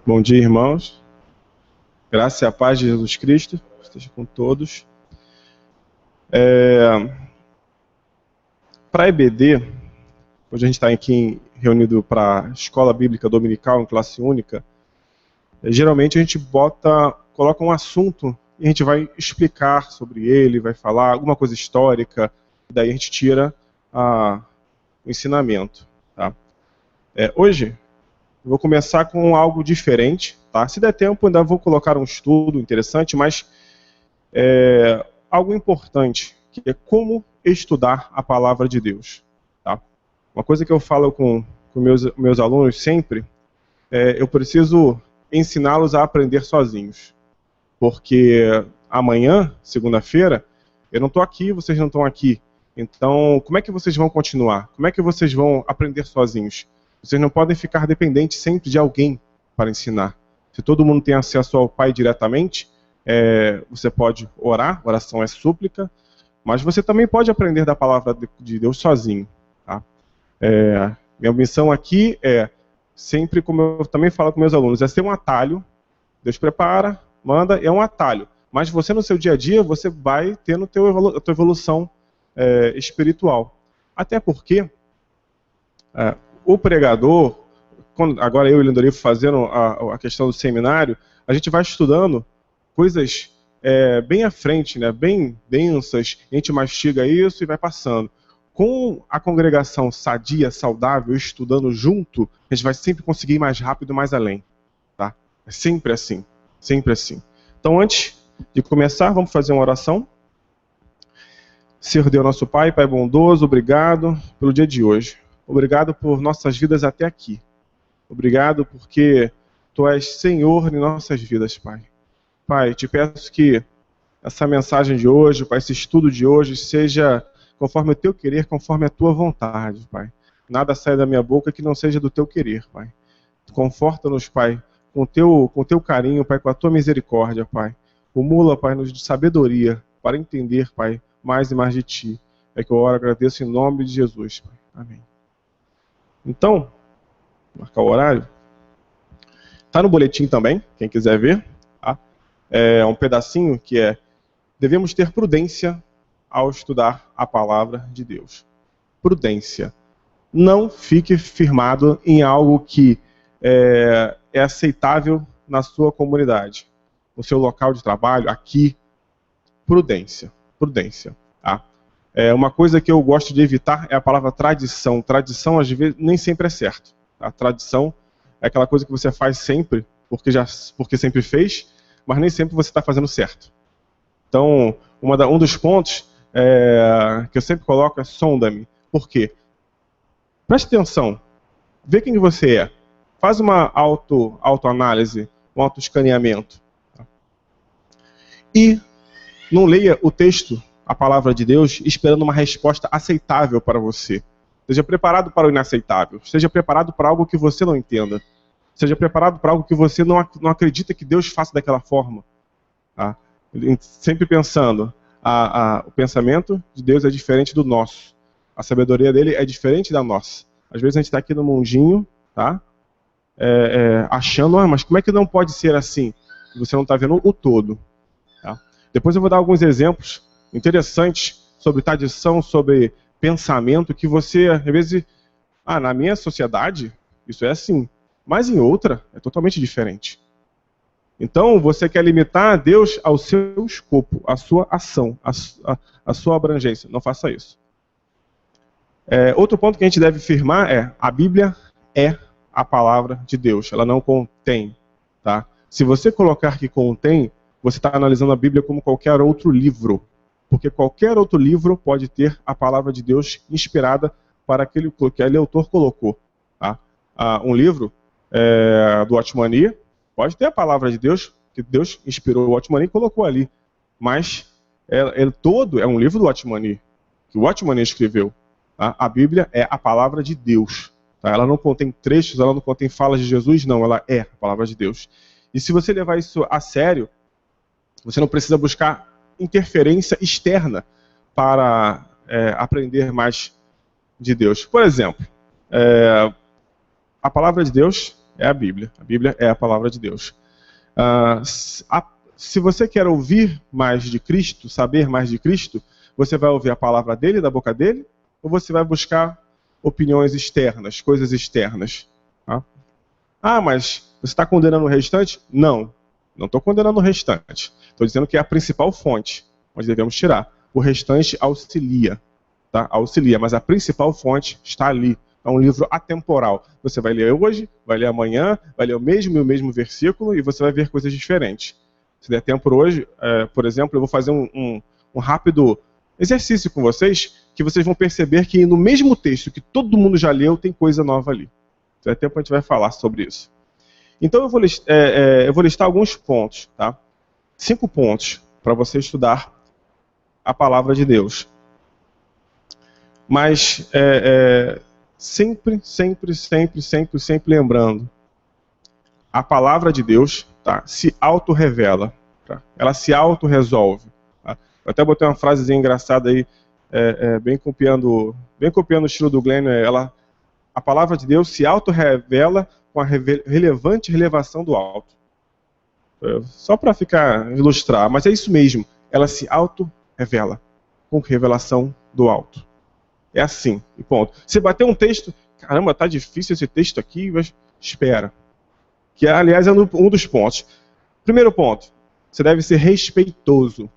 Bom dia, irmãos. Graça e a paz de Jesus Cristo esteja com todos. Para a EBD, hoje a gente está aqui reunido para a Escola Bíblica Dominical em classe única. Geralmente a gente coloca um assunto e a gente vai explicar sobre ele, vai falar alguma coisa histórica, e daí a gente tira o ensinamento. Tá? Hoje eu vou começar com algo diferente. Tá? Se der tempo, ainda vou colocar um estudo interessante, mas algo importante, que é como estudar a palavra de Deus. Tá? Uma coisa que eu falo com meus alunos sempre, eu preciso ensiná-los a aprender sozinhos. Porque amanhã, segunda-feira, eu não estou aqui, vocês não estão aqui. Então, como é que vocês vão continuar? Como é que vocês vão aprender sozinhos? Vocês não podem ficar dependentes sempre de alguém para ensinar. Se todo mundo tem acesso ao Pai diretamente, você pode orar, oração é súplica, mas você também pode aprender da palavra de Deus sozinho. Tá? Minha missão aqui sempre, como eu também falo com meus alunos, é ser um atalho. Deus prepara, manda, é um atalho. Mas você no seu dia a dia, você vai tendo a tua evolução espiritual. Até porque o pregador, agora eu e o Lindorivo fazendo a questão do seminário, a gente vai estudando coisas bem à frente, né, bem densas, a gente mastiga isso e vai passando. Com a congregação sadia, saudável, estudando junto, a gente vai sempre conseguir ir mais rápido, mais além. Tá? É sempre assim, sempre assim. Então, antes de começar, vamos fazer uma oração. Senhor Deus, nosso Pai, Pai bondoso, obrigado pelo dia de hoje. Obrigado por nossas vidas até aqui. Obrigado porque Tu és Senhor em nossas vidas, Pai. Pai, te peço que essa mensagem de hoje, Pai, esse estudo de hoje, seja conforme o Teu querer, conforme a Tua vontade, Pai. Nada sai da minha boca que não seja do Teu querer, Pai. Conforta-nos, Pai, com o teu carinho, Pai, com a Tua misericórdia, Pai. Acumula, Pai, nos de sabedoria para entender, Pai, mais e mais de Ti. É que eu oro e agradeço em nome de Jesus, Pai. Amém. Então, marcar o horário. Está no boletim também, quem quiser ver. Tá? É um pedacinho que devemos ter prudência ao estudar a palavra de Deus. Prudência. Não fique firmado em algo que é aceitável na sua comunidade, no seu local de trabalho, aqui. Prudência. Prudência. Tá? Uma coisa que eu gosto de evitar é a palavra tradição. Tradição, às vezes, nem sempre é certo. A tradição é aquela coisa que você faz sempre, porque sempre fez, mas nem sempre você está fazendo certo. Então, um dos pontos que eu sempre coloco é sonda-me. Por quê? Preste atenção. Vê quem você é. Faz uma autoanálise, um autoescaneamento. E não leia o texto, a palavra de Deus, esperando uma resposta aceitável para você. Seja preparado para o inaceitável. Seja preparado para algo que você não entenda. Seja preparado para algo que você não acredita que Deus faça daquela forma. Tá? Sempre pensando, o pensamento de Deus é diferente do nosso. A sabedoria dele é diferente da nossa. Às vezes a gente está aqui no mundinho, tá? Achando, mas como é que não pode ser assim? Você não está vendo o todo. Tá? Depois eu vou dar alguns exemplos interessantes sobre tradição, sobre pensamento, que você, às vezes, na minha sociedade, isso é assim, mas em outra, é totalmente diferente. Então, você quer limitar Deus ao seu escopo, à sua ação, à sua abrangência. Não faça isso. Outro ponto que a gente deve firmar a Bíblia é a palavra de Deus. Ela não contém. Tá? Se você colocar que contém, você está analisando a Bíblia como qualquer outro livro. Porque qualquer outro livro pode ter a palavra de Deus inspirada para aquele que aquele autor colocou. Tá? Um livro do Watchmani pode ter a palavra de Deus, que Deus inspirou o Watchmani e colocou ali. Mas ele todo é um livro do Watchmani, que o Watchmani escreveu. Tá? A Bíblia é a palavra de Deus. Tá? Ela não contém trechos, ela não contém falas de Jesus, não. Ela é a palavra de Deus. E se você levar isso a sério, você não precisa buscar interferência externa para aprender mais de Deus. Por exemplo, a palavra de Deus, É a Bíblia. A Bíblia é a palavra de Deus. Se você quer ouvir mais de Cristo, saber mais de Cristo, você vai ouvir a palavra dele, da boca dele, ou você vai buscar opiniões externas, coisas externas? Tá? Mas você está condenando o restante? Não estou condenando o restante. Estou dizendo que é a principal fonte, onde devemos tirar. O restante auxilia, tá? Auxilia, mas a principal fonte está ali. É um livro atemporal. Você vai ler hoje, vai ler amanhã, vai ler o mesmo versículo e você vai ver coisas diferentes. Se der tempo hoje, por exemplo, eu vou fazer um rápido exercício com vocês, que vocês vão perceber que no mesmo texto que todo mundo já leu, tem coisa nova ali. Se der tempo, a gente vai falar sobre isso. Então eu vou listar alguns pontos, tá? 5 pontos para você estudar a palavra de Deus. Mas sempre lembrando, a palavra de Deus, tá, se auto-revela, tá? Ela se auto-resolve. Tá? Eu até botei uma frasezinha engraçada aí, bem copiando o estilo do Glenn. A palavra de Deus se auto-revela com a relevante relevação do alto. Só para ilustrar, mas é isso mesmo. Ela se auto-revela com revelação do alto. É assim, e ponto. Você bater um texto, caramba, tá difícil esse texto aqui, mas espera. Que, aliás, é um dos pontos. Primeiro ponto, você deve ser respeitoso.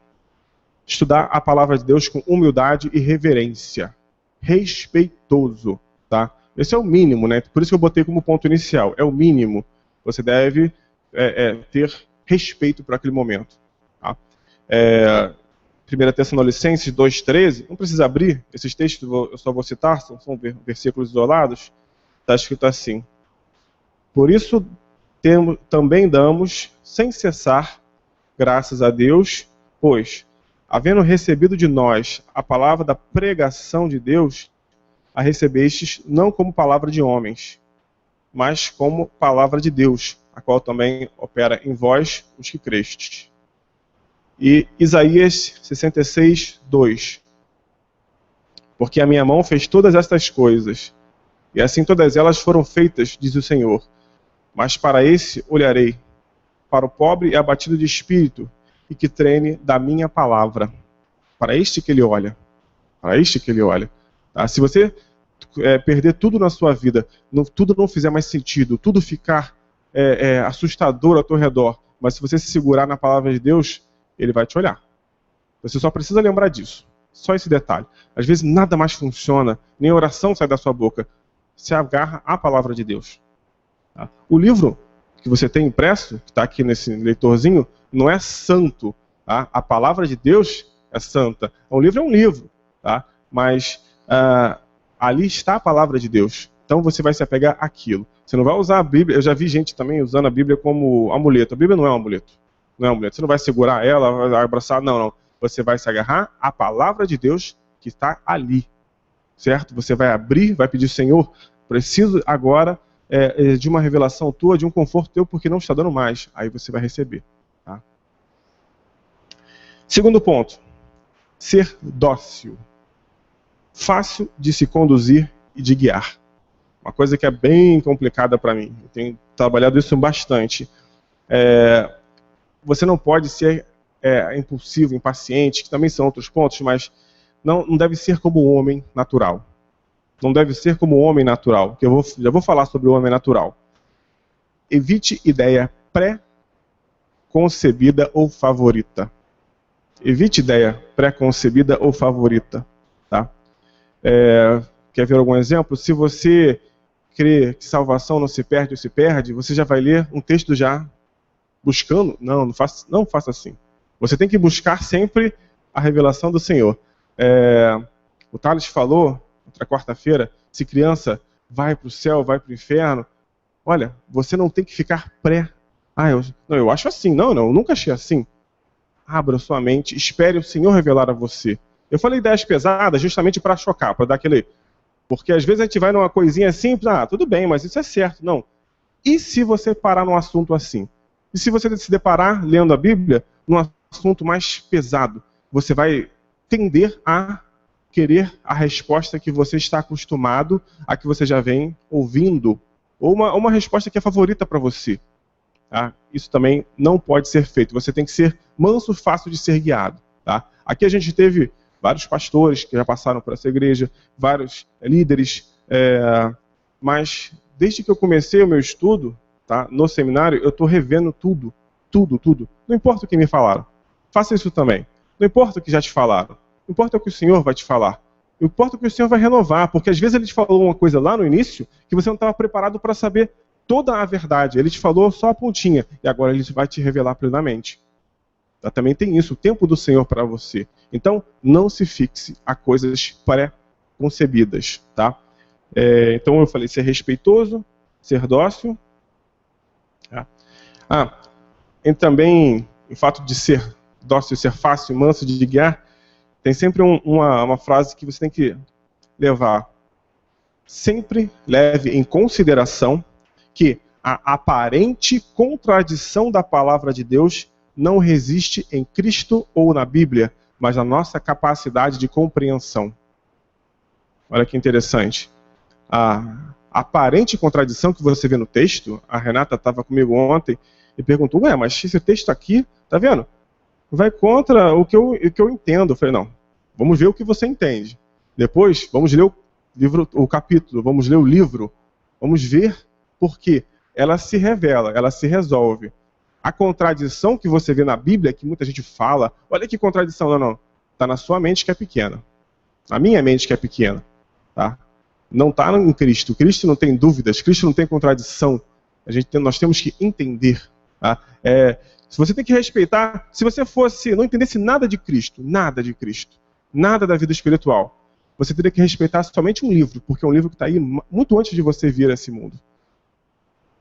Estudar a palavra de Deus com humildade e reverência. Respeitoso, tá? Esse é o mínimo, né? Por isso que eu botei como ponto inicial. É o mínimo. Você deve ter respeito para aquele momento. Tá? 1 Tessalonicenses 2,13, não precisa abrir esses textos, eu só vou citar, são versículos isolados. Está escrito assim: por isso também damos, sem cessar, graças a Deus, pois, havendo recebido de nós a palavra da pregação de Deus, a recebestes não como palavra de homens, mas como palavra de Deus, a qual também opera em vós os que crestes. E Isaías 66, 2. Porque a minha mão fez todas estas coisas, e assim todas elas foram feitas, diz o Senhor. Mas para esse olharei, para o pobre e abatido de espírito, e que treme da minha palavra. Para este que ele olha. Para este que ele olha. Tá? Se você perder tudo na sua vida, tudo não fizer mais sentido, tudo ficar assustador ao teu redor, mas se você se segurar na palavra de Deus, ele vai te olhar. Você só precisa lembrar disso. Só esse detalhe. Às vezes nada mais funciona, nem oração sai da sua boca. Se agarra à palavra de Deus. Tá? O livro que você tem impresso, que está aqui nesse leitorzinho, não é santo. Tá? A palavra de Deus é santa. O livro é um livro, tá? Mas ali está a palavra de Deus. Então você vai se apegar àquilo. Você não vai usar a Bíblia. Eu já vi gente também usando a Bíblia como amuleto. A Bíblia não é um amuleto. Não é um amuleto. Você não vai segurar ela, vai abraçar. Não. Você vai se agarrar à palavra de Deus que está ali. Certo? Você vai abrir, vai pedir: Senhor, preciso agora de uma revelação tua, de um conforto teu, porque não está dando mais. Aí você vai receber. Tá? Segundo ponto. Ser dócil. Fácil de se conduzir e de guiar. Uma coisa que é bem complicada para mim. Eu tenho trabalhado isso bastante. Você não pode ser impulsivo, impaciente, que também são outros pontos, mas não deve ser como o homem natural. Não deve ser como o homem natural, que já vou falar sobre o homem natural. Evite ideia pré-concebida ou favorita. Evite ideia pré-concebida ou favorita. Tá? Quer ver algum exemplo? Se você crê que salvação não se perde ou se perde, você já vai ler um texto já buscando. Não faça assim. Você tem que buscar sempre a revelação do Senhor. O Thales falou, outra quarta-feira, se criança vai para o céu, vai para o inferno. Olha, você não tem que ficar eu acho assim. Não, eu nunca achei assim. Abra sua mente, espere o Senhor revelar a você. Eu falei ideias pesadas justamente para chocar, para dar aquele... Porque às vezes a gente vai numa coisinha simples, tudo bem, mas isso é certo. Não. E se você parar num assunto assim? E se você se deparar, lendo a Bíblia, num assunto mais pesado, você vai tender a querer a resposta que você está acostumado, a que você já vem ouvindo ou uma resposta que é favorita para você. Tá? Isso também não pode ser feito. Você tem que ser manso, fácil de ser guiado. Tá? Aqui a gente teve vários pastores que já passaram por essa igreja, vários líderes, mas desde que eu comecei o meu estudo, tá, no seminário, eu estou revendo tudo. Não importa o que me falaram. Faça isso também. Não importa o que já te falaram. Não importa o que o Senhor vai te falar. Não importa o que o Senhor vai renovar, porque às vezes Ele te falou uma coisa lá no início que você não estava preparado para saber toda a verdade. Ele te falou só a pontinha e agora Ele vai te revelar plenamente. Tá? Também tem isso, o tempo do Senhor para você. Então, não se fixe a coisas pré-concebidas. Tá? Então eu falei ser respeitoso, ser dócil. Tá? E também o fato de ser dócil, ser fácil, manso de guiar, tem sempre uma frase que você tem que levar. Sempre leve em consideração que a aparente contradição da palavra de Deus não resiste em Cristo ou na Bíblia, mas na nossa capacidade de compreensão. Olha que interessante. A aparente contradição que você vê no texto, a Renata estava comigo ontem e perguntou, mas esse texto aqui, tá vendo? Vai contra o que eu entendo. Eu falei, não, vamos ver o que você entende. Depois, vamos ler o capítulo, vamos ler o livro, vamos ver por que ela se revela, ela se resolve. A contradição que você vê na Bíblia, que muita gente fala, olha que contradição, não. Está na sua mente que é pequena. Na minha mente que é pequena. Tá? Não está em Cristo. Cristo não tem dúvidas, Cristo não tem contradição. Nós temos que entender. Tá? Se você tem que respeitar, se você não entendesse nada de Cristo, nada da vida espiritual, você teria que respeitar somente um livro, porque é um livro que está aí muito antes de você vir a esse mundo.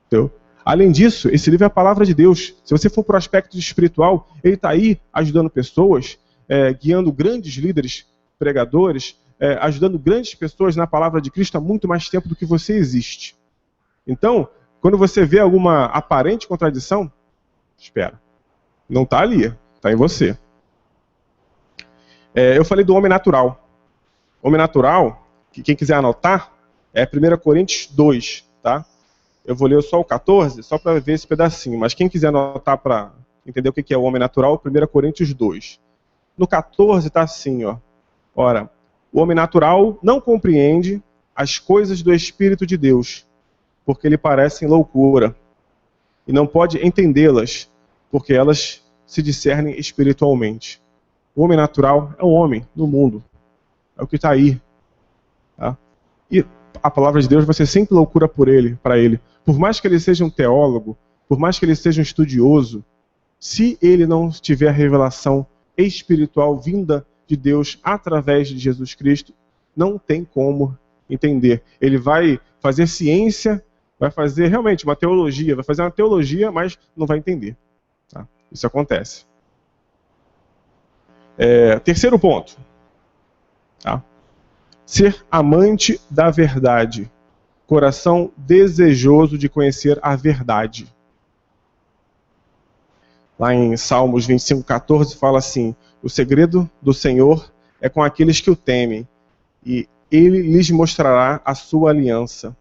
Entendeu? Além disso, esse livro é a palavra de Deus. Se você for para o aspecto espiritual, ele está aí ajudando pessoas, guiando grandes líderes, pregadores, ajudando grandes pessoas na palavra de Cristo há muito mais tempo do que você existe. Então, quando você vê alguma aparente contradição, espera. Não está ali, está em você. Eu falei do homem natural. Homem natural, que quem quiser anotar, é 1 Coríntios 2, tá? Eu vou ler só o 14, só para ver esse pedacinho. Mas quem quiser anotar para entender o que é o homem natural, 1 Coríntios 2. No 14 está assim, ó. Ora, o homem natural não compreende as coisas do Espírito de Deus, porque lhe parecem loucura. E não pode entendê-las, porque elas se discernem espiritualmente. O homem natural é um homem no mundo. É o que está aí. Tá? E a palavra de Deus vai ser sempre loucura para ele. Por mais que ele seja um teólogo, por mais que ele seja um estudioso, se ele não tiver a revelação espiritual vinda de Deus através de Jesus Cristo, não tem como entender. Ele vai fazer ciência, vai fazer realmente uma teologia, vai fazer uma teologia, mas não vai entender. Tá? Isso acontece. Terceiro ponto. Tá? Ser amante da verdade. Coração desejoso de conhecer a verdade. Lá em Salmos 25:14 fala assim: o segredo do Senhor é com aqueles que o temem, e Ele lhes mostrará a sua aliança.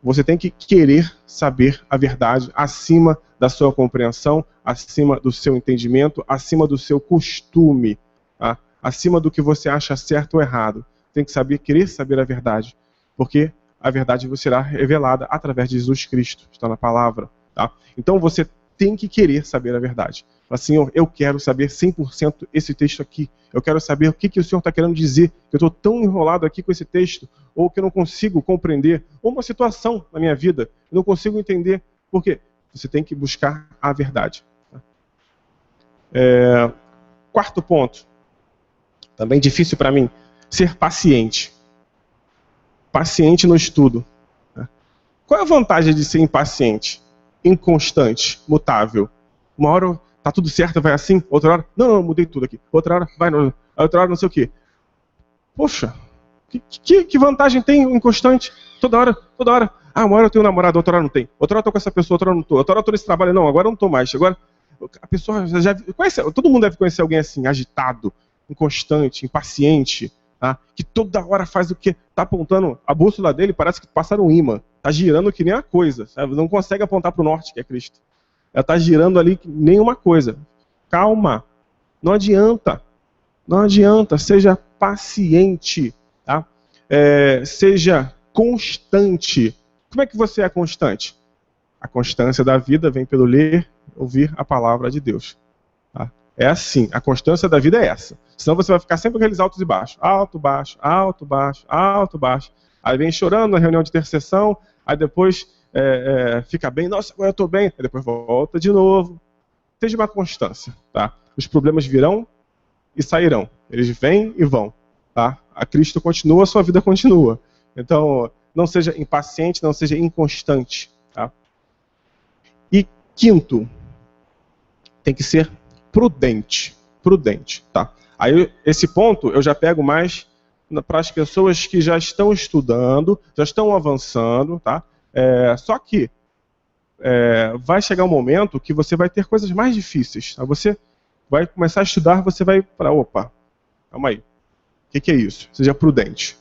Você tem que querer saber a verdade acima da sua compreensão, acima do seu entendimento, acima do seu costume, tá? Acima do que você acha certo ou errado. Tem que querer saber a verdade, porque a verdade vos será revelada através de Jesus Cristo, está na palavra. Tá? Então você tem que querer saber a verdade. Fala, Senhor, eu quero saber 100% esse texto aqui. Eu quero saber o que o Senhor está querendo dizer. Eu estou tão enrolado aqui com esse texto, ou que eu não consigo compreender, ou uma situação na minha vida, eu não consigo entender. Por quê? Você tem que buscar a verdade. Quarto ponto, também difícil para mim, ser paciente. Paciente no estudo. Qual é a vantagem de ser impaciente? Inconstante, mutável. Uma hora tá tudo certo, vai assim, outra hora, não, mudei tudo aqui. Outra hora, outra hora não sei o quê. Poxa, que vantagem tem o inconstante? Toda hora. Uma hora eu tenho um namorado, outra hora não tem. Outra hora eu tô com essa pessoa, outra hora não tô. Outra hora eu tô nesse trabalho, não, agora eu não tô mais. Agora, a pessoa já conhece, todo mundo deve conhecer alguém assim, agitado, inconstante, impaciente, tá? Que toda hora faz o quê? Tá apontando a bússola dele, parece que passaram um imã. está girando que nem uma coisa, sabe? Não consegue apontar para o norte, que é Cristo. Ela está girando ali que nem uma coisa. Calma, não adianta, não adianta, seja paciente, tá? Seja constante. Como é que você é constante? A constância da vida vem pelo ler, ouvir a palavra de Deus. Tá? É assim, a constância da vida é essa. Senão você vai ficar sempre com aqueles altos e baixos. Alto, baixo, alto, baixo, alto, baixo. Aí vem chorando na reunião de intercessão, aí depois fica bem, nossa, agora eu estou bem. Aí depois volta de novo. Seja uma constância. Tá? Os problemas virão e sairão. Eles vêm e vão. Tá? A Cristo continua, a sua vida continua. Então, não seja impaciente, não seja inconstante. Tá? E quinto, tem que ser prudente. Prudente, tá? Aí, esse ponto eu já pego mais para as pessoas que já estão estudando, já estão avançando, tá? Só que vai chegar um momento que você vai ter coisas mais difíceis. Tá? Você vai começar a estudar, você vai para, opa, calma aí. O que é isso? Seja prudente.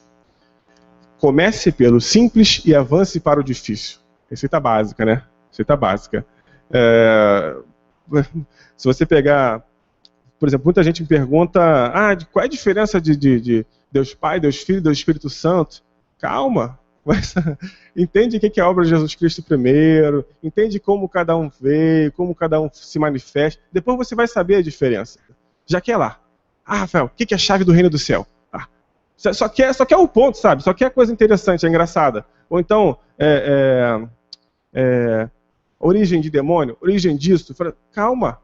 Comece pelo simples e avance para o difícil. Receita básica, né? Receita básica. Se você pegar, por exemplo, muita gente me pergunta, qual é a diferença de Deus Pai, Deus Filho e Deus Espírito Santo? Calma, mas entende o que é a obra de Jesus Cristo primeiro, entende como cada um veio, como cada um se manifesta, depois você vai saber a diferença. Já que é lá. Rafael, o que é a chave do reino do céu? Só quer o ponto, sabe? Só quer coisa interessante, engraçada. Ou então, origem de demônio, origem disso. Calma.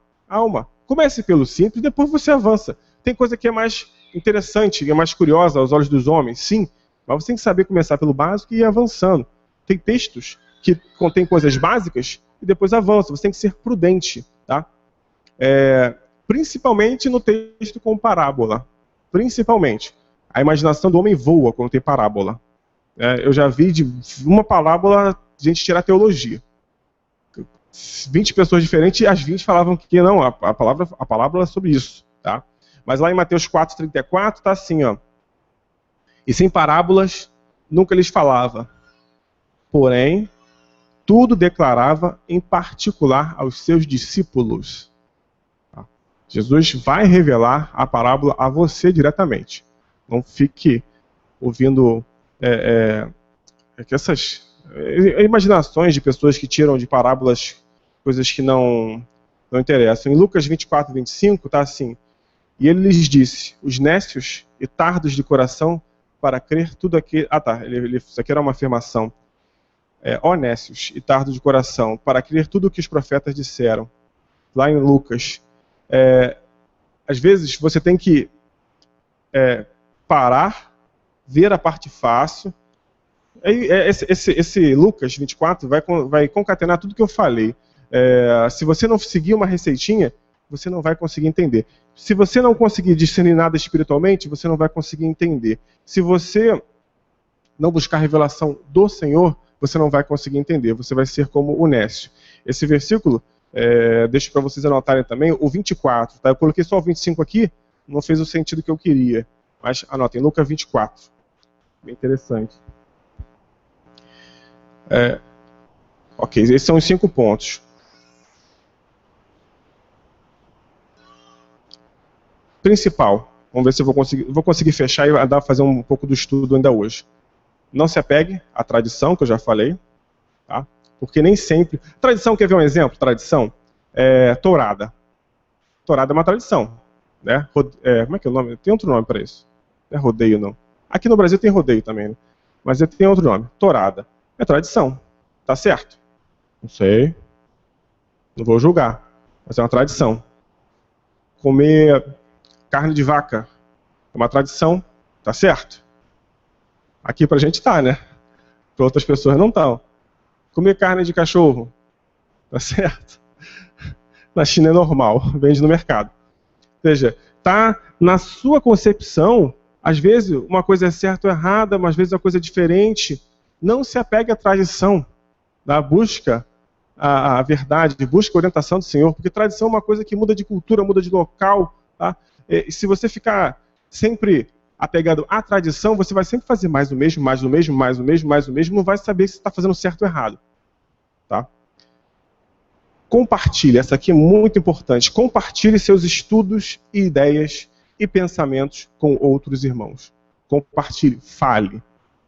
Comece pelo simples, depois você avança. Tem coisa que é mais interessante, é mais curiosa aos olhos dos homens, sim. Mas você tem que saber começar pelo básico e ir avançando. Tem textos que contêm coisas básicas e depois avança. Você tem que ser prudente, tá? Principalmente no texto com parábola. Principalmente. A imaginação do homem voa quando tem parábola. Eu já vi de uma parábola a gente tirar teologia. 20 pessoas diferentes e as 20 falavam que não, a palavra é sobre isso. Tá? Mas lá em Mateus 4,34 está assim, ó. E sem parábolas nunca lhes falava. Porém, tudo declarava em particular aos seus discípulos. Tá? Jesus vai revelar a parábola a você diretamente. Não fique ouvindo essas imaginações de pessoas que tiram de parábolas coisas que não interessam. Em Lucas 24, 25, está assim. E ele lhes disse, os nécios e tardos de coração para crer tudo aquilo... isso aqui era uma afirmação. Ó nécios e tardos de coração para crer tudo o que os profetas disseram. Lá em Lucas. Às vezes você tem que parar, ver a parte fácil. Esse Lucas 24 vai concatenar tudo que eu falei. Se você não seguir uma receitinha, você não vai conseguir entender. Se você não conseguir discernir nada espiritualmente, você não vai conseguir entender. Se você não buscar a revelação do Senhor, você não vai conseguir entender. Você vai ser como o nécio. Esse versículo, deixo para vocês anotarem também, o 24. Tá? Eu coloquei só o 25 aqui, não fez o sentido que eu queria. Mas anotem, Lucas 24. Bem interessante. Ok, esses são os 5 pontos. Principal. Vamos ver se eu vou conseguir fechar e fazer um pouco do estudo ainda hoje. Não se apegue à tradição, que eu já falei. Tá? Porque nem sempre... Tradição, quer ver um exemplo? Tradição? Tourada. Tourada é uma tradição. Né? Como é que é o nome? Tem outro nome para isso. Não é rodeio, não. Aqui no Brasil tem rodeio também, né? Mas tem outro nome. Tourada. É tradição. Tá certo? Não sei. Não vou julgar. Mas é uma tradição. Comer carne de vaca é uma tradição. Tá certo? Aqui pra gente tá, né? Para outras pessoas não estão. Comer carne de cachorro. Tá certo? Na China é normal. Vende no mercado. Ou seja, tá na sua concepção. Às vezes uma coisa é certa ou errada, mas às vezes uma coisa é diferente. Não se apegue à tradição. Busca a verdade, busca a orientação do Senhor, porque tradição é uma coisa que muda de cultura, muda de local. Tá? E se você ficar sempre apegado à tradição, você vai sempre fazer mais do mesmo, mais do mesmo, mais do mesmo, mais do mesmo, não vai saber se está fazendo certo ou errado. Tá? Compartilhe, essa aqui é muito importante, compartilhe seus estudos e ideias e pensamentos com outros irmãos. Compartilhe, fale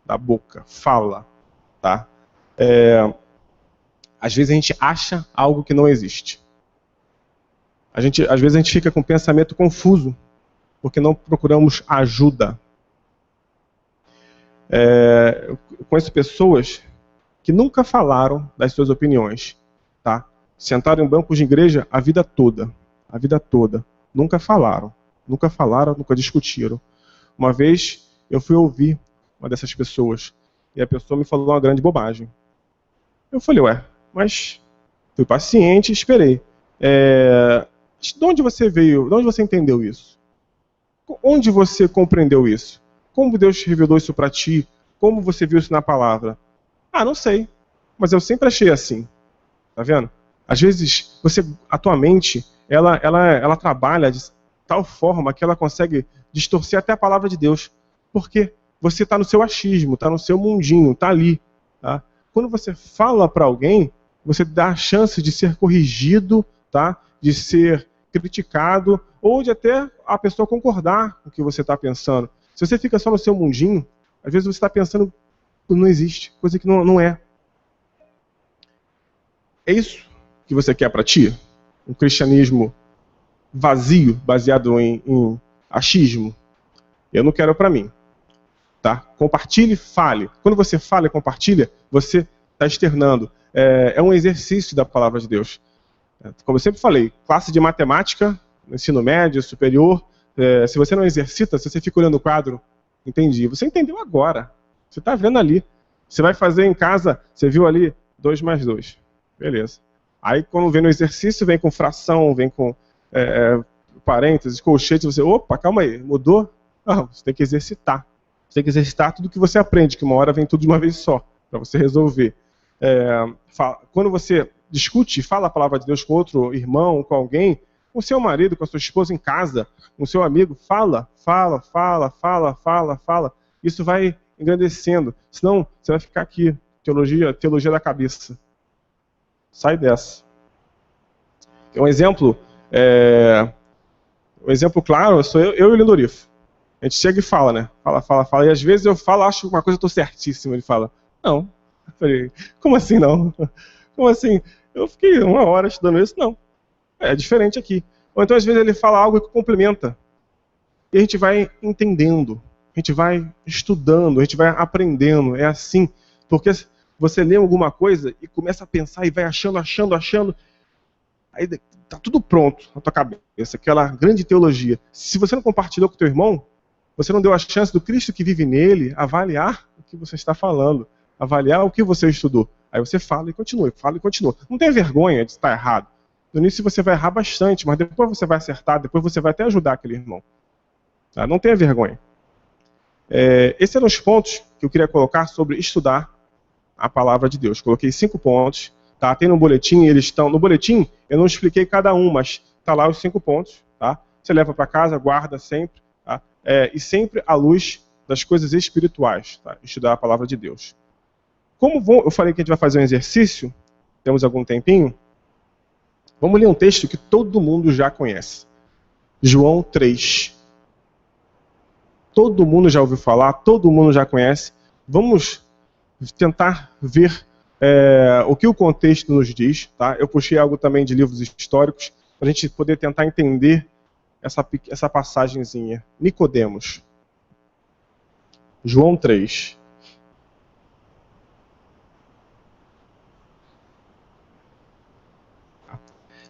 da boca, fala. Tá? Às vezes a gente acha algo que não existe. Às vezes a gente fica com um pensamento confuso, porque não procuramos ajuda. Eu conheço pessoas que nunca falaram das suas opiniões. Tá? Sentaram em bancos de igreja a vida toda. A vida toda. Nunca falaram. Nunca falaram, nunca discutiram. Uma vez eu fui ouvir uma dessas pessoas e a pessoa me falou uma grande bobagem. Eu falei, mas fui paciente e esperei. De onde você veio? De onde você entendeu isso? Onde você compreendeu isso? Como Deus revelou isso para ti? Como você viu isso na palavra? Não sei. Mas eu sempre achei assim. Tá vendo? Às vezes, a tua mente, ela trabalha de tal forma que ela consegue distorcer até a palavra de Deus. Porque você está no seu achismo, está no seu mundinho, está ali. Tá? Quando você fala para alguém, você dá a chance de ser corrigido, tá? De ser criticado, ou de até a pessoa concordar com o que você está pensando. Se você fica só no seu mundinho, às vezes você está pensando que não existe, coisa que não é. É isso que você quer para ti? Um cristianismo vazio, baseado em achismo? Eu não quero para mim. Tá? Compartilhe, fale. Quando você fala e compartilha, você está externando. É um exercício da palavra de Deus. Como eu sempre falei, classe de matemática, ensino médio, superior, se você não exercita, se você fica olhando o quadro, entendi. Você entendeu agora. Você está vendo ali. Você vai fazer em casa, você viu ali 2 mais 2. Beleza. Aí quando vem no exercício, vem com fração, vem com parênteses, colchetes, você, opa, calma aí, mudou? Você tem que exercitar. Você tem que exercitar tudo que você aprende, que uma hora vem tudo de uma vez só, para você resolver. Quando você discute, fala a palavra de Deus com outro irmão, com alguém, com seu marido, com a sua esposa em casa, com seu amigo, fala. Isso vai engrandecendo. Senão, você vai ficar aqui, teologia da cabeça. Sai dessa. Um exemplo claro, sou eu e o Lindorifo. A gente chega e fala, né? Fala. E às vezes eu falo, acho que uma coisa eu tô certíssimo. Ele fala, não. Eu falei, como assim não? Como assim? Eu fiquei 1 hora estudando isso, não. É diferente aqui. Ou então às vezes ele fala algo que complementa. E a gente vai entendendo, a gente vai estudando, a gente vai aprendendo. É assim. Porque você lê alguma coisa e começa a pensar e vai achando. Aí tá tudo pronto na tua cabeça, aquela grande teologia. Se você não compartilhou com o teu irmão, você não deu a chance do Cristo que vive nele avaliar o que você está falando, avaliar o que você estudou. Aí você fala e continua, Não tenha vergonha de estar errado. No início você vai errar bastante, mas depois você vai acertar, depois você vai até ajudar aquele irmão. Tá? Não tenha vergonha. Esses eram os pontos que eu queria colocar sobre estudar a palavra de Deus. Coloquei 5 pontos. Tá? Tem no boletim, eles estão... No boletim, eu não expliquei cada um, mas tá lá os 5 pontos. Tá? Você leva para casa, guarda sempre. Tá? E sempre à luz das coisas espirituais. Tá? Estudar a palavra de Deus. Eu falei que a gente vai fazer um exercício, temos algum tempinho. Vamos ler um texto que todo mundo já conhece. João 3. Todo mundo já ouviu falar, todo mundo já conhece. Vamos tentar ver o que o contexto nos diz. Tá? Eu puxei algo também de livros históricos, para a gente poder tentar entender essa passagenzinha. Nicodemos. João 3.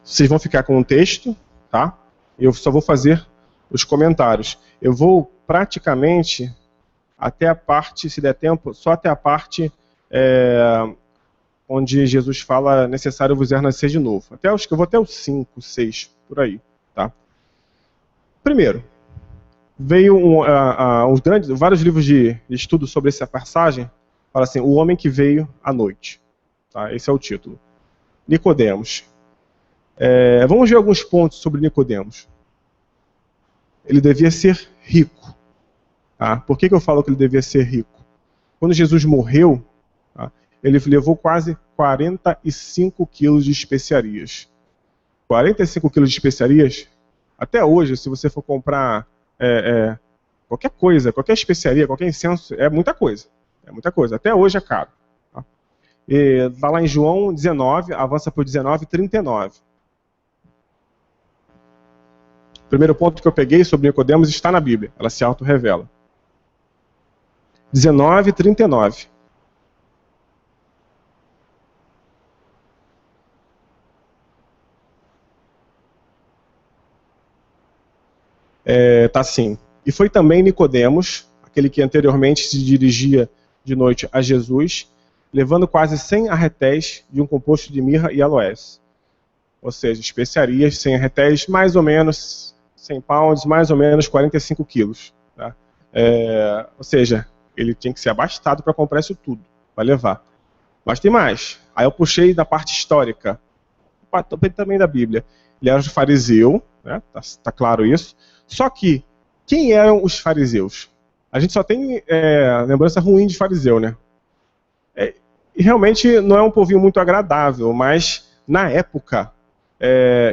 Vocês vão ficar com o texto, tá? Eu só vou fazer os comentários. Eu vou praticamente até a parte, se der tempo, só até a parte onde Jesus fala necessário vos nascer de novo. Eu vou até o 5, 6, por aí, tá? Primeiro, veio vários livros de estudo sobre essa passagem, fala assim, o homem que veio à noite. Tá? Esse é o título. Nicodemos. Vamos ver alguns pontos sobre Nicodemos. Ele devia ser rico. Tá? Por que eu falo que ele devia ser rico? Quando Jesus morreu, tá, ele levou quase 45 quilos de especiarias. 45 quilos de especiarias, até hoje, se você for comprar qualquer coisa, qualquer especiaria, qualquer incenso, é muita coisa. É muita coisa. Até hoje é caro. Tá? E tá lá em João 19, avança para o 19:39. O primeiro ponto que eu peguei sobre Nicodemos está na Bíblia. Ela se auto-revela. 19:39. Tá assim. E foi também Nicodemos, aquele que anteriormente se dirigia de noite a Jesus, levando quase 100 arretéis de um composto de mirra e aloés. Ou seja, especiarias, 100 arretéis, mais ou menos 100 pounds, mais ou menos 45 quilos. Tá? Ou seja, ele tinha que ser abastado para comprar isso tudo, para levar. Mas tem mais. Aí eu puxei da parte histórica, também da Bíblia. Ele era fariseu, né? Tá claro isso. Só que, quem eram os fariseus? A gente só tem lembrança ruim de fariseu, né? E realmente não é um povinho muito agradável, mas na época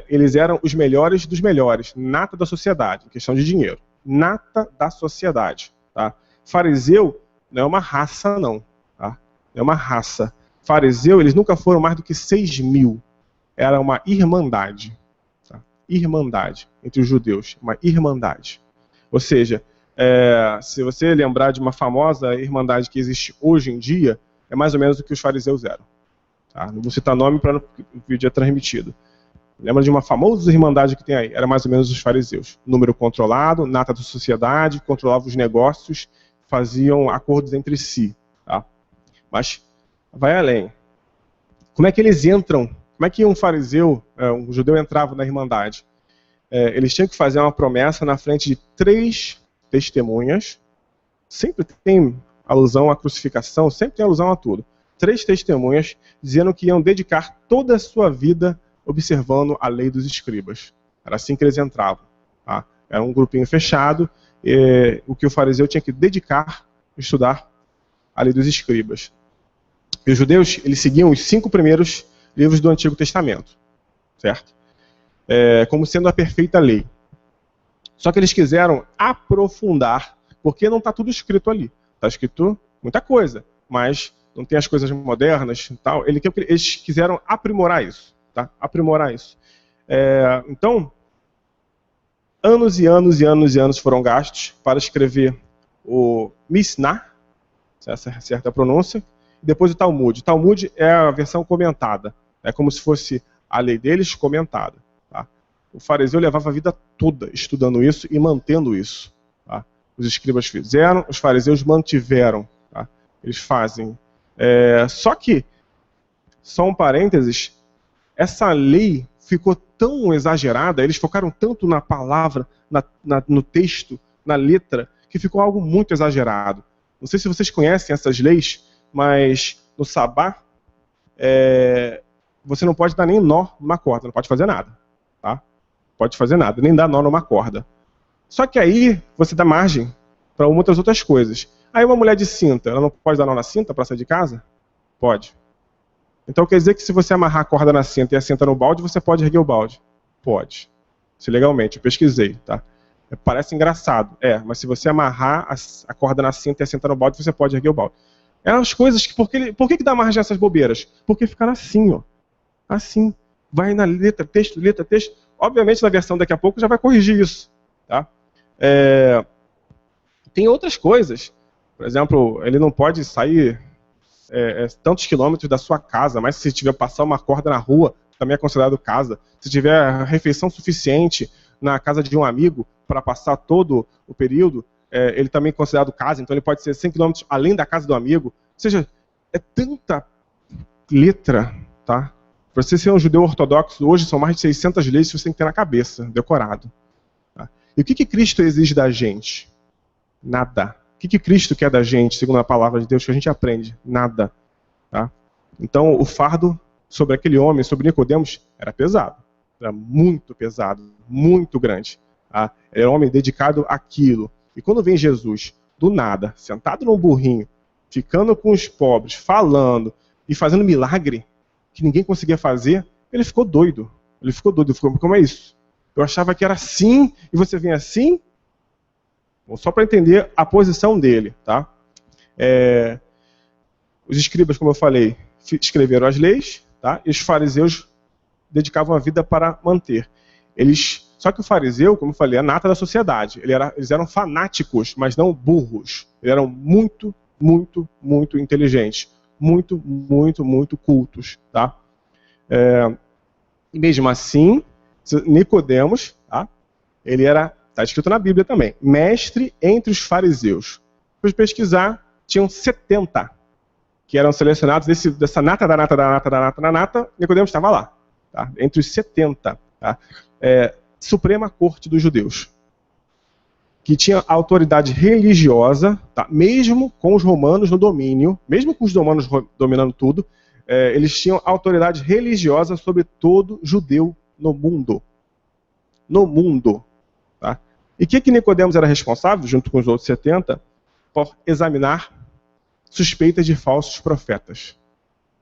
eles eram os melhores dos melhores, nata da sociedade, em questão de dinheiro. Nata da sociedade. Tá? Fariseu não é uma raça, não. Tá? É uma raça. Fariseu, eles nunca foram mais do que 6.000. Era uma irmandade. Tá? Irmandade entre os judeus. Uma irmandade. Ou seja, se você lembrar de uma famosa irmandade que existe hoje em dia, é mais ou menos o que os fariseus eram. Tá? Não vou citar nome para o vídeo é transmitido. Lembra de uma famosa irmandade que tem aí? Era mais ou menos os fariseus. Número controlado, nata da sociedade, controlavam os negócios, faziam acordos entre si. Tá? Mas vai além. Como é que eles entram? Como é que um fariseu, um judeu entrava na irmandade? Eles tinham que fazer uma promessa na frente de 3 testemunhas. Sempre tem alusão à crucificação, sempre tem alusão a tudo. 3 testemunhas dizendo que iam dedicar toda a sua vida observando a lei dos escribas. Era assim que eles entravam. Tá? Era um grupinho fechado, o que o fariseu tinha que dedicar, estudar a lei dos escribas. E os judeus, eles seguiam os 5 primeiros livros do Antigo Testamento, certo? Como sendo a perfeita lei. Só que eles quiseram aprofundar, porque não está tudo escrito ali. Está escrito muita coisa, mas não tem as coisas modernas e tal. Eles quiseram aprimorar isso. Tá? Aprimorar isso. Então, anos e anos e anos e anos foram gastos para escrever o Mishnah, essa é a certa pronúncia, e depois o Talmud. O Talmud é a versão comentada. É como se fosse a lei deles comentada. Tá? O fariseu levava a vida toda estudando isso e mantendo isso. Tá? Os escribas fizeram, os fariseus mantiveram. Tá? Eles fazem. Só que, só um parênteses, essa lei ficou tão exagerada, eles focaram tanto na palavra, no texto, na letra, que ficou algo muito exagerado. Não sei se vocês conhecem essas leis, mas no sabá, você não pode dar nem nó numa corda, não pode fazer nada. Tá? Pode fazer nada, nem dar nó numa corda. Só que aí você dá margem para muitas outras coisas. Aí uma mulher de cinta, ela não pode dar nó na cinta para sair de casa? Pode. Então quer dizer que se você amarrar a corda na cinta e a cinta no balde, você pode erguer o balde? Pode. Isso legalmente, eu pesquisei. Tá? Parece engraçado, mas se você amarrar a corda na cinta e a cinta no balde, você pode erguer o balde. É umas coisas que... Por que dá margem a essas bobeiras? Porque ficaram assim, ó. Assim. Vai na letra, texto, letra, texto. Obviamente na versão daqui a pouco já vai corrigir isso. Tá? Tem outras coisas. Por exemplo, ele não pode sair... tantos quilômetros da sua casa, mas se tiver passar uma corda na rua, também é considerado casa. Se tiver refeição suficiente na casa de um amigo para passar todo o período, ele também é considerado casa, então ele pode ser 100 quilômetros além da casa do amigo. Ou seja, é tanta letra, tá? Para você ser um judeu ortodoxo, hoje são mais de 600 leis que você tem que ter na cabeça, decorado. Tá? E o que Cristo exige da gente? Nada. O que Cristo quer da gente, segundo a palavra de Deus, que a gente aprende? Nada. Tá? Então, o fardo sobre aquele homem, sobre Nicodemos, era pesado. Era muito pesado, muito grande. Tá? Era um homem dedicado àquilo. E quando vem Jesus do nada, sentado num burrinho, ficando com os pobres, falando e fazendo milagre que ninguém conseguia fazer, ele ficou doido. Ele ficou, como é isso? Eu achava que era assim, e você vem assim? Bom, só para entender a posição dele, tá? Os escribas, como eu falei, escreveram as leis, tá? E os fariseus dedicavam a vida para manter. Só que o fariseu, como eu falei, é a nata da sociedade. Eles eram fanáticos, mas não burros. Eles eram muito, muito, muito inteligentes. Muito, muito, muito cultos, tá? E mesmo assim, Nicodemos, tá? Ele era, está escrito na Bíblia também, mestre entre os fariseus. Depois de pesquisar, tinham 70 que eram selecionados dessa nata da nata da nata da nata da nata. Nicodemos estava lá, tá? Entre os 70, tá? Suprema Corte dos Judeus, que tinha autoridade religiosa, tá? Mesmo com os romanos no domínio, mesmo com os romanos dominando tudo, eles tinham autoridade religiosa sobre todo judeu no mundo. No mundo. Tá? E o que Nicodemos era responsável, junto com os outros 70, por examinar suspeitas de falsos profetas.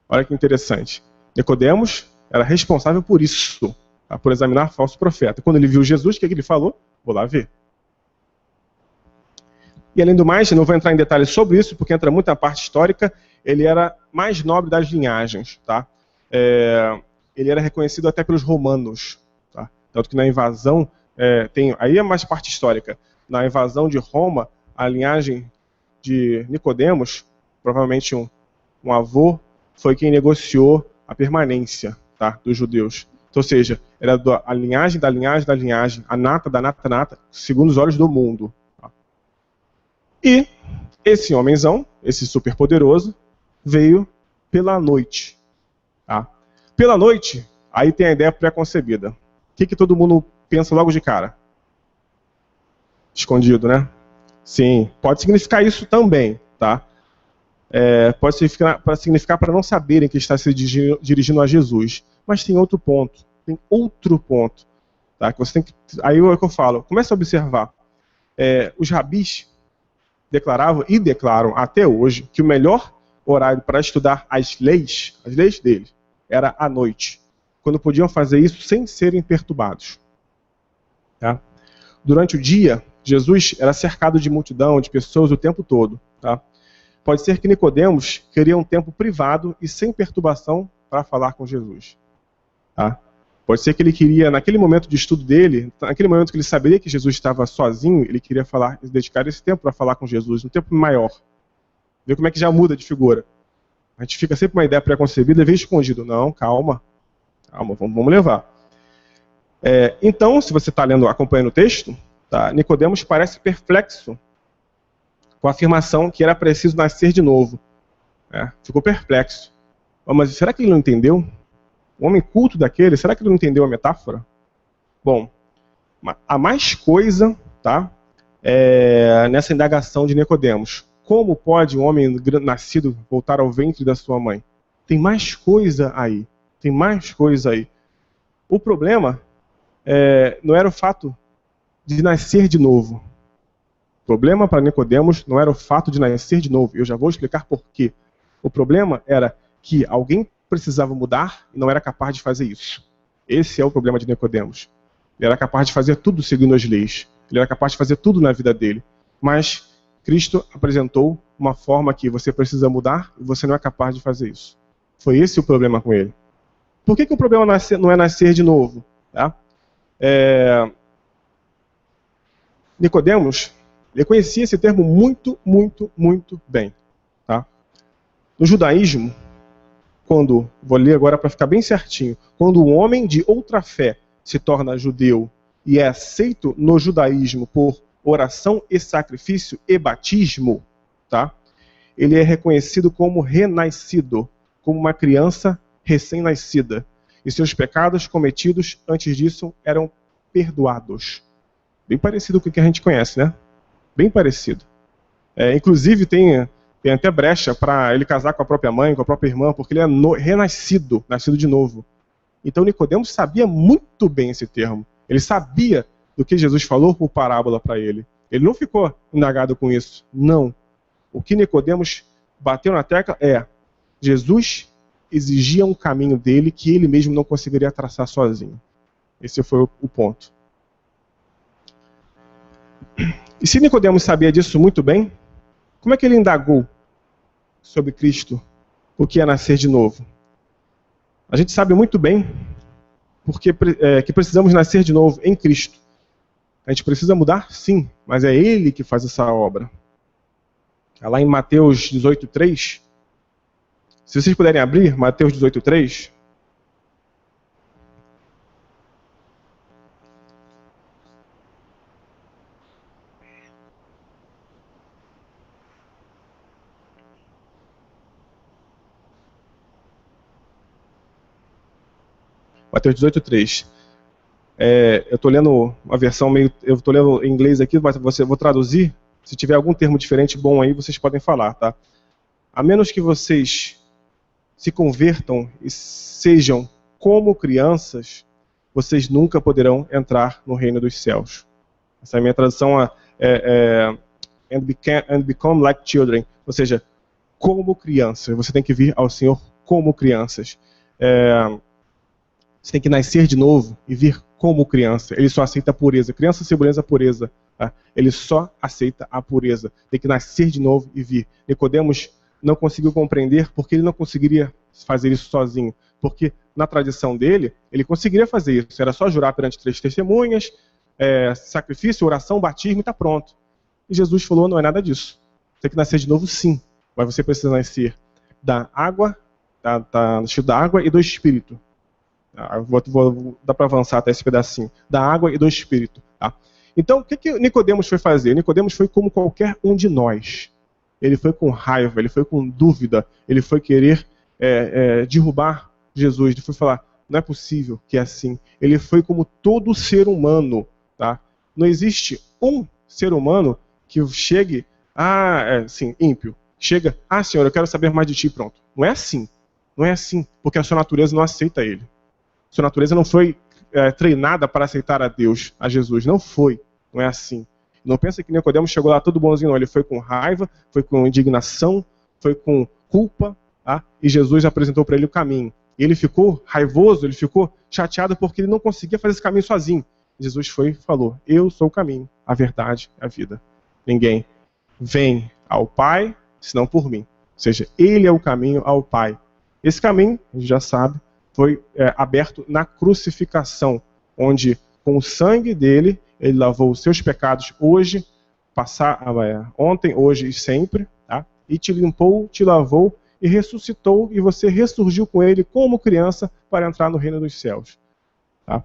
Olha que interessante. Nicodemos era responsável por isso, tá? Por examinar falsos profetas. Quando ele viu Jesus, o que ele falou? Vou lá ver. E além do mais, eu não vou entrar em detalhes sobre isso, porque entra muito na parte histórica, ele era mais nobre das linhagens. Tá? Ele era reconhecido até pelos romanos. Tá? Tanto que na invasão, aí é mais parte histórica, na invasão de Roma, a linhagem de Nicodemos, provavelmente um avô, foi quem negociou a permanência, tá, dos judeus. Então, ou seja, era a linhagem da linhagem da linhagem, a nata da nata da nata, segundo os olhos do mundo. Tá? E esse homenzão, esse superpoderoso, veio pela noite. Tá? Pela noite, aí tem a ideia preconcebida. O que todo mundo pensa logo de cara? Escondido, né? Sim, pode significar isso também, tá? Pode significar para não saberem que está se dirigindo a Jesus. Mas tem outro ponto. Tem outro ponto. Tá? Que você tem que, aí é o que eu falo. Comece a observar. Os rabis declaravam e declaram até hoje que o melhor horário para estudar as leis deles, era à noite. Quando podiam fazer isso sem serem perturbados. Tá? Durante o dia, Jesus era cercado de multidão, de pessoas o tempo todo. Tá? Pode ser que Nicodemos queria um tempo privado e sem perturbação para falar com Jesus. Tá? Pode ser que ele queria, naquele momento de estudo dele, naquele momento que ele saberia que Jesus estava sozinho, ele queria dedicar esse tempo para falar com Jesus, um tempo maior. Vê como é que já muda de figura. A gente fica sempre com uma ideia preconcebida e vem escondido. Não, calma. Calma, vamos levar. Então, se você está acompanhando o texto, tá, Nicodemos parece perplexo com a afirmação que era preciso nascer de novo. Ficou perplexo. Mas será que ele não entendeu? O homem culto daquele, será que ele não entendeu a metáfora? Bom, há mais coisa, tá, nessa indagação de Nicodemos. Como pode um homem nascido voltar ao ventre da sua mãe? Tem mais coisa aí. Tem mais coisa aí. O problema não era o fato de nascer de novo. O problema para Nicodemos não era o fato de nascer de novo. Eu já vou explicar por quê. O problema era que alguém precisava mudar e não era capaz de fazer isso. Esse é o problema de Nicodemos. Ele era capaz de fazer tudo seguindo as leis. Ele era capaz de fazer tudo na vida dele. Mas Cristo apresentou uma forma que você precisa mudar e você não é capaz de fazer isso. Foi esse o problema com ele. Por que o problema não é nascer de novo? Tá? Nicodemos, ele conhecia esse termo muito, muito, muito bem. Tá? No judaísmo, vou ler agora para ficar bem certinho, quando um homem de outra fé se torna judeu e é aceito no judaísmo por oração e sacrifício e batismo, tá? Ele é reconhecido como renascido, como uma criança recém-nascida. E seus pecados cometidos antes disso eram perdoados. Bem parecido com o que a gente conhece, né? Bem parecido. Inclusive tem até brecha para ele casar com a própria mãe, com a própria irmã, porque ele é renascido, nascido de novo. Então Nicodemos sabia muito bem esse termo. Ele sabia do que Jesus falou por parábola para ele. Ele não ficou indagado com isso. Não. O que Nicodemos bateu na tecla é: Jesus exigia um caminho dele que ele mesmo não conseguiria traçar sozinho. Esse foi o ponto. E se Nicodemos sabia disso muito bem, como é que ele indagou sobre Cristo, o que é nascer de novo? A gente sabe muito bem que precisamos nascer de novo em Cristo. A gente precisa mudar? Sim, mas é Ele que faz essa obra. Lá em Mateus 18:3, se vocês puderem abrir, Mateus 18:3. Mateus 18:3. Eu estou lendo uma versão meio... Eu estou lendo em inglês aqui, mas vou traduzir. Se tiver algum termo diferente bom aí, vocês podem falar, tá? A menos que vocês se convertam e sejam como crianças, vocês nunca poderão entrar no reino dos céus. Essa é a minha tradução, and become like children. Ou seja, como crianças. Você tem que vir ao Senhor como crianças. Você tem que nascer de novo e vir como criança. Ele só aceita a pureza. Criança simboliza a pureza. Tá? Ele só aceita a pureza. Tem que nascer de novo e vir. Nicodemos não conseguiu compreender porque ele não conseguiria fazer isso sozinho. Porque na tradição dele, ele conseguiria fazer isso. Era só jurar perante 3 testemunhas, sacrifício, oração, batismo e está pronto. E Jesus falou, não é nada disso. Tem que nascer de novo sim. Mas você precisa nascer da água, da água e do Espírito. Dá para avançar até esse pedacinho. Da água e do Espírito. Tá? Então, o que Nicodemos foi fazer? Nicodemos foi como qualquer um de nós. Ele foi com raiva, ele foi com dúvida, ele foi querer derrubar Jesus. Ele foi falar, não é possível que é assim. Ele foi como todo ser humano. Tá? Não existe um ser humano que chegue, ímpio. Chega, Senhor, eu quero saber mais de ti, pronto. Não é assim. Não é assim, porque a sua natureza não aceita ele. Sua natureza não foi treinada para aceitar a Deus, a Jesus. Não foi. Não é assim. Não pensa que Nicodemos chegou lá todo bonzinho, não. Ele foi com raiva, foi com indignação, foi com culpa, tá? E Jesus apresentou para ele o caminho. E ele ficou raivoso, ele ficou chateado porque ele não conseguia fazer esse caminho sozinho. Jesus foi e falou, eu sou o caminho, a verdade e a vida. Ninguém vem ao Pai, senão por mim. Ou seja, ele é o caminho ao Pai. Esse caminho, a gente já sabe, foi aberto na crucificação, onde com o sangue dele, ele lavou os seus pecados ontem, hoje e sempre, tá? E te limpou, te lavou e ressuscitou, e você ressurgiu com ele como criança para entrar no reino dos céus. Tá?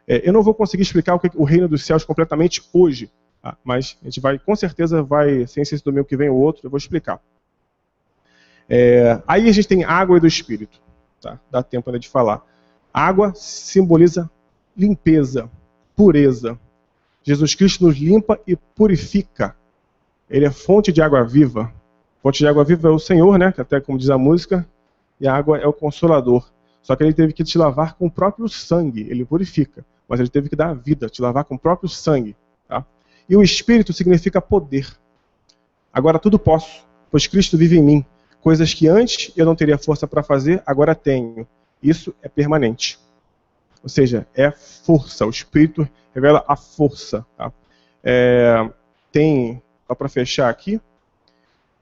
Eu não vou conseguir explicar o reino dos céus completamente hoje, tá? Mas a gente vai, com certeza, sem ser esse domingo que vem ou outro, eu vou explicar. Aí a gente tem água e do Espírito. Tá? Dá tempo ainda de falar. Água simboliza limpeza, pureza. Jesus Cristo nos limpa e purifica. Ele é fonte de água viva. Fonte de água viva é o Senhor, né? Que até como diz a música, e a água é o Consolador. Só que ele teve que te lavar com o próprio sangue. Ele purifica, mas ele teve que dar a vida, te lavar com o próprio sangue. Tá? E o Espírito significa poder. Agora tudo posso, pois Cristo vive em mim. Coisas que antes eu não teria força para fazer, agora tenho. Isso é permanente. Ou seja, é força. O Espírito revela a força. Tá? Só para fechar aqui,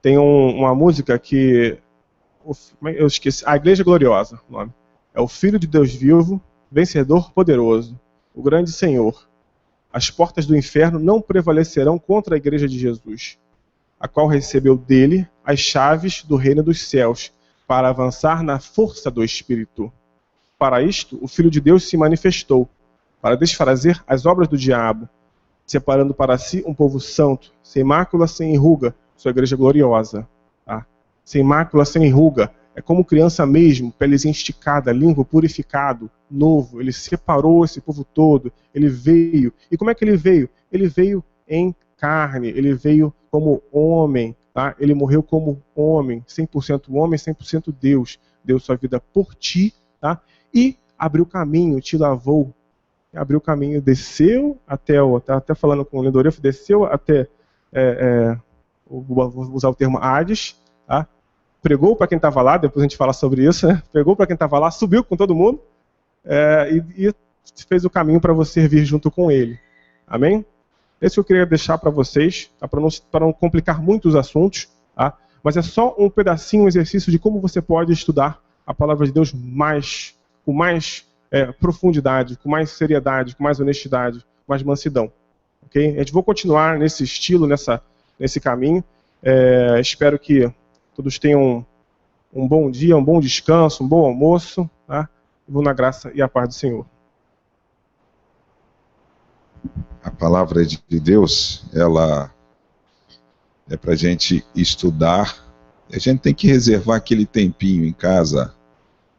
tem uma música que... Eu esqueci. A Igreja Gloriosa, o nome. É o Filho de Deus vivo, vencedor poderoso, o grande Senhor. As portas do inferno não prevalecerão contra a Igreja de Jesus, a qual recebeu dele as chaves do reino dos céus, para avançar na força do Espírito. Para isto, o Filho de Deus se manifestou, para desfazer as obras do diabo, separando para si um povo santo, sem mácula, sem enruga, sua igreja gloriosa. Tá? Sem mácula, sem enruga, é como criança mesmo, pelezinha esticada, limpo, purificado, novo. Ele separou esse povo todo, ele veio. E como é que ele veio? Ele veio em carne, ele veio como homem, tá? Ele morreu como homem, 100% homem, 100% Deus. Deu sua vida por ti, tá? E abriu caminho, te lavou, abriu o caminho, desceu até até falando com o Lendoref, desceu até, vou usar o termo Hades, tá? Pregou para quem estava lá, depois a gente fala sobre isso, né? Pregou para quem estava lá, subiu com todo mundo, e fez o caminho para você vir junto com ele. Amém? Esse que eu queria deixar para vocês, tá? Para não complicar muito os assuntos, tá? Mas é só um pedacinho, um exercício de como você pode estudar a palavra de Deus com mais profundidade, com mais seriedade, com mais honestidade, com mais mansidão. Okay? A gente vai continuar nesse estilo, nesse caminho. Espero que todos tenham um bom dia, um bom descanso, um bom almoço. Tá? Vou na graça e a paz do Senhor. A palavra de Deus, ela é para a gente estudar. A gente tem que reservar aquele tempinho em casa,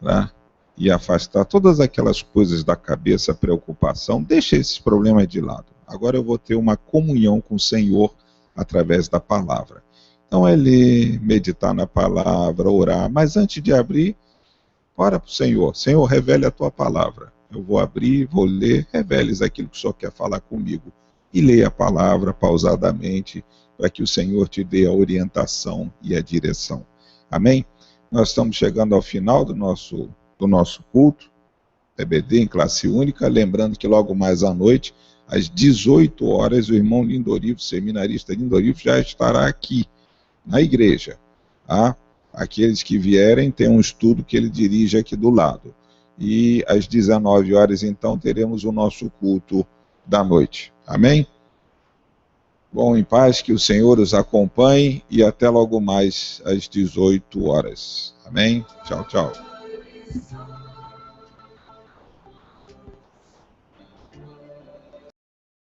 né? E afastar todas aquelas coisas da cabeça, preocupação. Deixa esses problemas de lado. Agora eu vou ter uma comunhão com o Senhor através da palavra. Então é ler, meditar na palavra, orar. Mas antes de abrir, ora para o Senhor. Senhor, revele a tua palavra. Eu vou abrir, vou ler, reveles aquilo que o Senhor quer falar comigo. E leia a palavra pausadamente, para que o Senhor te dê a orientação e a direção. Amém? Nós estamos chegando ao final do nosso culto, EBD em classe única, lembrando que logo mais à noite, às 18 horas, o irmão Lindorif, seminarista Lindorif, já estará aqui, na igreja. Tá? Aqueles que vierem, tem um estudo que ele dirige aqui do lado. E às 19 horas, então, teremos o nosso culto da noite. Amém? Bom, em paz, que o Senhor os acompanhe e até logo mais às 18 horas. Amém? Tchau, tchau.